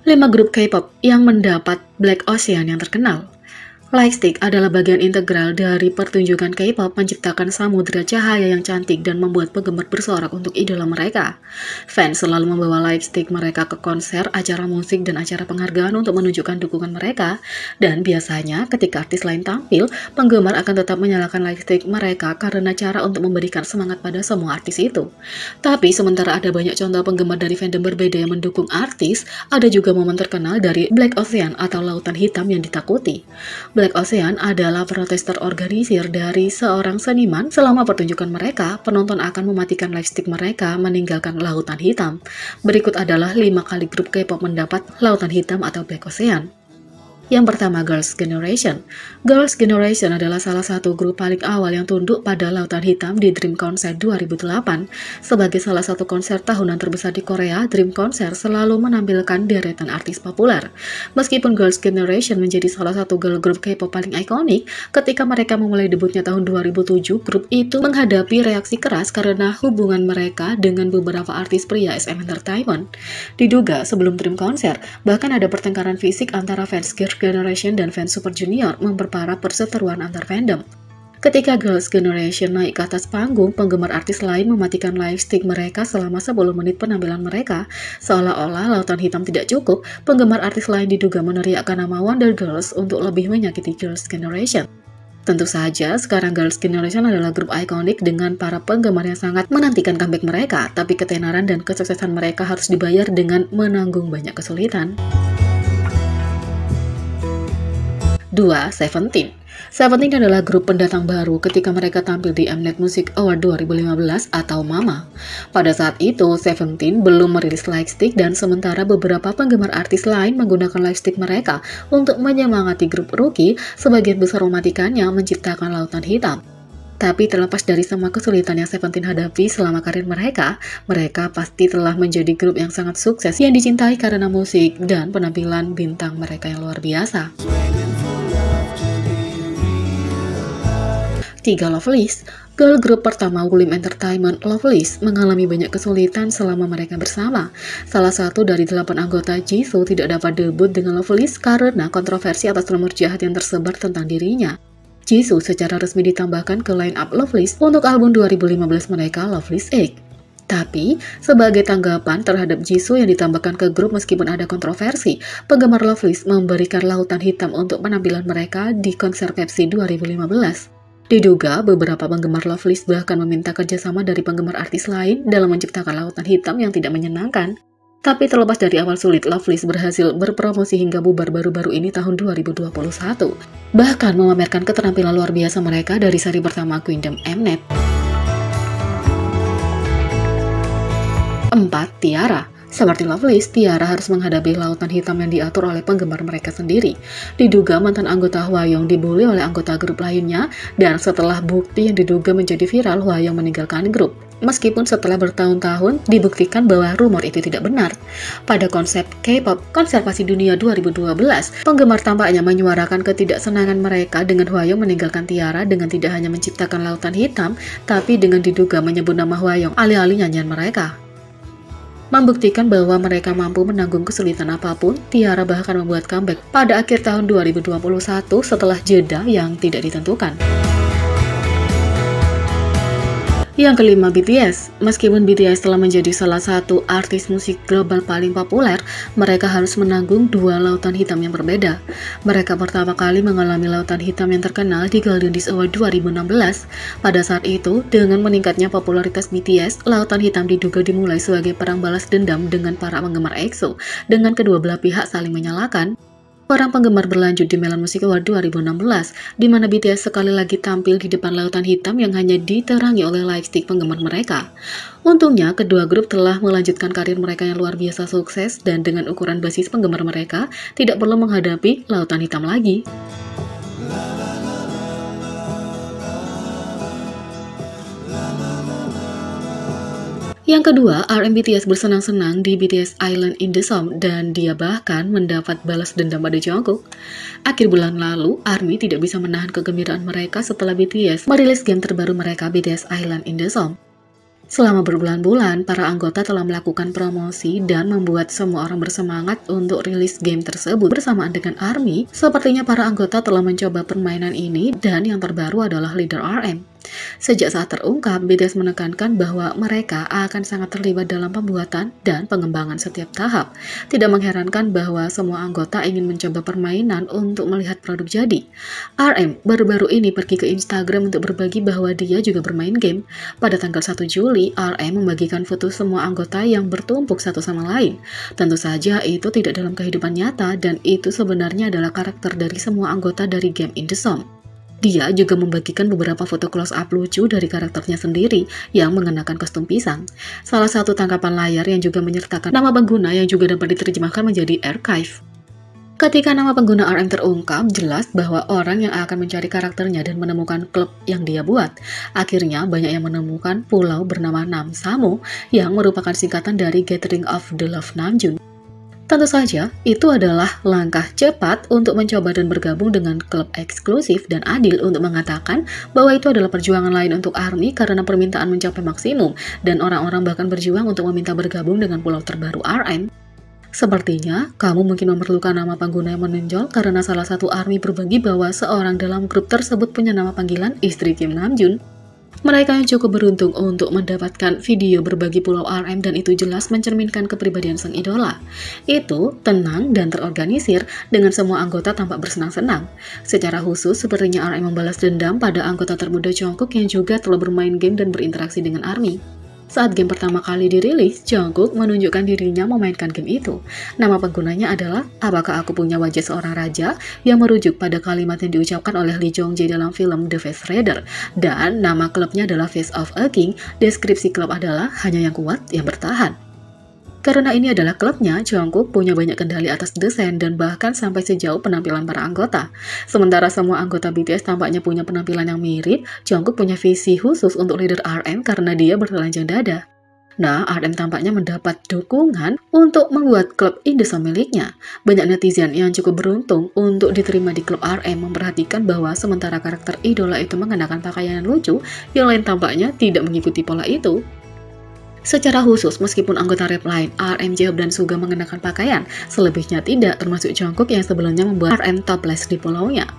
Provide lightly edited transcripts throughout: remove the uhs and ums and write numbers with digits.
5 grup K-pop yang mendapat Black Ocean yang terkenal. Lightstick adalah bagian integral dari pertunjukan K-pop menciptakan samudera cahaya yang cantik dan membuat penggemar bersorak untuk idola mereka. Fans selalu membawa Lightstick mereka ke konser, acara musik, dan acara penghargaan untuk menunjukkan dukungan mereka. Dan biasanya ketika artis lain tampil, penggemar akan tetap menyalakan Lightstick mereka karena cara untuk memberikan semangat pada semua artis itu. Tapi sementara ada banyak contoh penggemar dari fandom berbeda yang mendukung artis, ada juga momen terkenal dari Black Ocean atau lautan hitam yang ditakuti. Black Ocean adalah protes terorganisir dari seorang seniman. Selama pertunjukan mereka, penonton akan mematikan lightstick mereka meninggalkan lautan hitam. Berikut adalah 5 kali grup K-pop mendapat lautan hitam atau Black Ocean. Yang pertama, Girls' Generation. Girls' Generation adalah salah satu grup paling awal yang tunduk pada lautan hitam di Dream Concert 2008. Sebagai salah satu konser tahunan terbesar di Korea, Dream Concert selalu menampilkan deretan artis populer. Meskipun Girls' Generation menjadi salah satu girl group K-pop paling ikonik, ketika mereka memulai debutnya tahun 2007, grup itu menghadapi reaksi keras karena hubungan mereka dengan beberapa artis pria SM Entertainment. Diduga sebelum Dream Concert, bahkan ada pertengkaran fisik antara fans Girls' Generation dan fans Super Junior memperparah perseteruan antar fandom. Ketika Girls' Generation naik ke atas panggung, penggemar artis lain mematikan lightstick mereka selama 10 menit penampilan mereka. Seolah-olah lautan hitam tidak cukup, penggemar artis lain diduga meneriakkan nama Wonder Girls untuk lebih menyakiti Girls' Generation. Tentu saja, sekarang Girls' Generation adalah grup ikonik dengan para penggemar yang sangat menantikan comeback mereka, tapi ketenaran dan kesuksesan mereka harus dibayar dengan menanggung banyak kesulitan. 2. Seventeen. Seventeen adalah grup pendatang baru ketika mereka tampil di Mnet Music Award 2015 atau MAMA. Pada saat itu, Seventeen belum merilis lightstick dan sementara beberapa penggemar artis lain menggunakan lightstick mereka untuk menyemangati grup rookie, sebagian besar mematikannya menciptakan lautan hitam. Tapi terlepas dari semua kesulitan yang Seventeen hadapi selama karir mereka pasti telah menjadi grup yang sangat sukses yang dicintai karena musik dan penampilan bintang mereka yang luar biasa. 3. Loveless. Girl group pertama Woollim Entertainment, Loveless, mengalami banyak kesulitan selama mereka bersama. Salah satu dari 8 anggota Jisoo tidak dapat debut dengan Loveless karena kontroversi atas rumor jahat yang tersebar tentang dirinya. Jisoo secara resmi ditambahkan ke line-up Loveless untuk album 2015 mereka, Loveless 8. Tapi, sebagai tanggapan terhadap Jisoo yang ditambahkan ke grup meskipun ada kontroversi, penggemar Loveless memberikan lautan hitam untuk penampilan mereka di konser Pepsi 2015. Diduga, beberapa penggemar Loveless bahkan meminta kerjasama dari penggemar artis lain dalam menciptakan lautan hitam yang tidak menyenangkan. Tapi terlepas dari awal sulit, Loveless berhasil berpromosi hingga bubar baru-baru ini tahun 2021. Bahkan memamerkan keterampilan luar biasa mereka dari seri pertama Queendom Mnet. 4. T-ara. Seperti Loveless, T-ara harus menghadapi lautan hitam yang diatur oleh penggemar mereka sendiri. Diduga mantan anggota Hwayong dibully oleh anggota grup lainnya, dan setelah bukti yang diduga menjadi viral, Hwayong meninggalkan grup. Meskipun setelah bertahun-tahun dibuktikan bahwa rumor itu tidak benar. Pada konsep K-pop Konservasi Dunia 2012, penggemar tampaknya menyuarakan ketidaksenangan mereka dengan Hwayong meninggalkan T-ara dengan tidak hanya menciptakan lautan hitam, tapi dengan diduga menyebut nama Hwayong alih-alih nyanyian mereka. Membuktikan bahwa mereka mampu menanggung kesulitan apapun, T-ara bahkan membuat comeback pada akhir tahun 2021 setelah jeda yang tidak ditentukan. Yang kelima, BTS. Meskipun BTS telah menjadi salah satu artis musik global paling populer, mereka harus menanggung 2 lautan hitam yang berbeda. Mereka pertama kali mengalami lautan hitam yang terkenal di Golden Disc Award 2016. Pada saat itu, dengan meningkatnya popularitas BTS, lautan hitam diduga dimulai sebagai perang balas dendam dengan para penggemar EXO, dengan kedua belah pihak saling menyalahkan. Perang penggemar berlanjut di Melon Music Award 2016, di mana BTS sekali lagi tampil di depan lautan hitam yang hanya diterangi oleh lightstick penggemar mereka. Untungnya, kedua grup telah melanjutkan karir mereka yang luar biasa sukses, dan dengan ukuran basis penggemar mereka, tidak perlu menghadapi lautan hitam lagi. Yang kedua, RM BTS bersenang-senang di BTS Island in the Sun dan dia bahkan mendapat balas dendam pada Jungkook. Akhir bulan lalu, ARMY tidak bisa menahan kegembiraan mereka setelah BTS merilis game terbaru mereka, BTS Island in the Sun. Selama berbulan-bulan, para anggota telah melakukan promosi dan membuat semua orang bersemangat untuk rilis game tersebut bersamaan dengan ARMY. Sepertinya para anggota telah mencoba permainan ini dan yang terbaru adalah leader RM. Sejak saat terungkap, BTS menekankan bahwa mereka akan sangat terlibat dalam pembuatan dan pengembangan setiap tahap. Tidak mengherankan bahwa semua anggota ingin mencoba permainan untuk melihat produk jadi. RM baru-baru ini pergi ke Instagram untuk berbagi bahwa dia juga bermain game. Pada tanggal 1 Juli, RM membagikan foto semua anggota yang bertumpuk satu sama lain. Tentu saja itu tidak dalam kehidupan nyata dan itu sebenarnya adalah karakter dari semua anggota dari game In The Song. Dia juga membagikan beberapa foto close-up lucu dari karakternya sendiri yang mengenakan kostum pisang. Salah satu tangkapan layar yang juga menyertakan nama pengguna yang juga dapat diterjemahkan menjadi archive. Ketika nama pengguna RM terungkap, jelas bahwa orang yang akan mencari karakternya dan menemukan klub yang dia buat. Akhirnya, banyak yang menemukan pulau bernama Namsamu yang merupakan singkatan dari Gathering of the Love Namjoon. Tentu saja, itu adalah langkah cepat untuk mencoba dan bergabung dengan klub eksklusif dan adil untuk mengatakan bahwa itu adalah perjuangan lain untuk ARMY karena permintaan mencapai maksimum dan orang-orang bahkan berjuang untuk meminta bergabung dengan pulau terbaru RM. Sepertinya, kamu mungkin memerlukan nama pengguna yang menonjol karena salah satu ARMY berbagi bahwa seorang dalam grup tersebut punya nama panggilan istri Kim Namjoon. Mereka yang cukup beruntung untuk mendapatkan video berbagi pulau RM dan itu jelas mencerminkan kepribadian sang idola. Itu tenang dan terorganisir dengan semua anggota tampak bersenang-senang. Secara khusus, sepertinya RM membalas dendam pada anggota termuda Jungkook yang juga telah bermain game dan berinteraksi dengan ARMY. Saat game pertama kali dirilis, Jungkook menunjukkan dirinya memainkan game itu. Nama penggunanya adalah "Apakah aku punya wajah seorang raja?" yang merujuk pada kalimat yang diucapkan oleh Lee Jong Jae dalam film The Face Raider. Dan nama klubnya adalah Face of a King. Deskripsi klub adalah hanya yang kuat yang bertahan. Karena ini adalah klubnya, Jungkook punya banyak kendali atas desain dan bahkan sampai sejauh penampilan para anggota. Sementara semua anggota BTS tampaknya punya penampilan yang mirip, Jungkook punya visi khusus untuk leader RM karena dia bertelanjang dada. Nah, RM tampaknya mendapat dukungan untuk membuat klub In The Song miliknya. Banyak netizen yang cukup beruntung untuk diterima di klub RM memperhatikan bahwa sementara karakter idola itu mengenakan pakaian yang lucu, yang lain tampaknya tidak mengikuti pola itu. Secara khusus, meskipun anggota rap lain, RM, J-Hope, dan Suga mengenakan pakaian, selebihnya tidak, termasuk Jungkook yang sebelumnya membuat RM topless di pulaunya.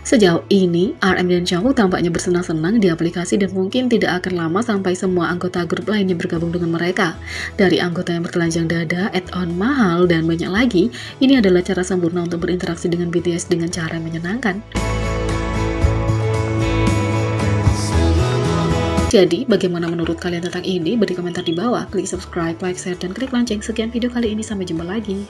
Sejauh ini, RM dan Jungkook tampaknya bersenang-senang di aplikasi dan mungkin tidak akan lama sampai semua anggota grup lainnya bergabung dengan mereka. Dari anggota yang bertelanjang dada, add-on mahal, dan banyak lagi, ini adalah cara sempurna untuk berinteraksi dengan BTS dengan cara yang menyenangkan. Jadi, bagaimana menurut kalian tentang ini? Beri komentar di bawah, klik subscribe, like, share, dan klik lonceng. Sekian video kali ini, sampai jumpa lagi.